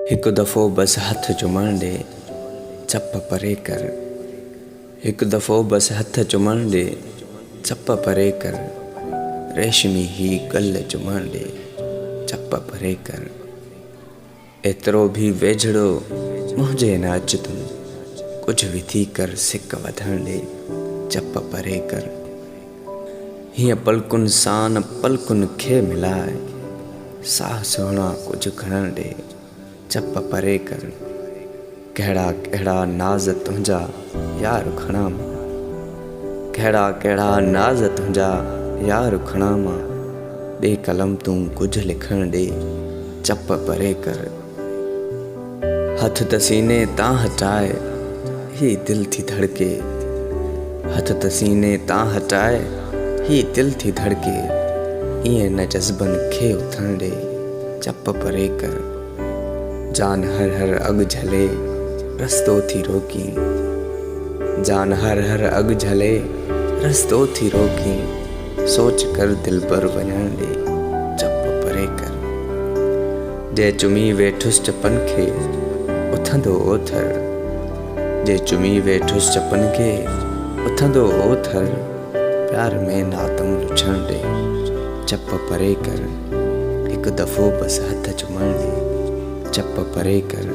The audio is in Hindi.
हिकु दफ़ो बस हथ चुमण ॾे चप परे कर। हिकु दफ़ो बस हथ चुमण ॾे चप परे कर। रेशमी ही गल चुमण ॾे चप परे कर। एतिरो भी वेझड़ो मुंहिंजे न अच तूं, कुझु बि थी कर सिक वधण ॾे चप परे कर। हीअं पलकुनि सां न पलकुनि खे मिलाए, साह सुहिणा कुझु खणण ॾे चप परे कर। कहिड़ा कहिड़ा नाज़ तुंहिंजा यार खणा मां, कहिड़ा कहिड़ा नाज़ तुंहिंजा यार खणा मां। ॾे कलम तूं कुझु लिखण ॾे चप परे कर। हथ त सीने तां हटाए ही दिल थी धड़के, हथ त सीने तां हटाए ही दिल थी धड़के। ईअं न जज़्बनि खे उथण ॾे चप परे कर। जान हर हर अग झले रस्तो थी रोकी, जान हर हर अग झले रस्तो थी रोकी। सोच कर दिल पर वञण ॾे चप परे कर। जे चुमी वेठुसि चपनि खे उथंदो ओथर, जे चुमी वेठुसि चपनि खे उथंदो ओथर। प्यार में नातम लुछण ॾे चप परे कर। हिकु दफ़ो बस हथ चुमण ॾे चप परे कर।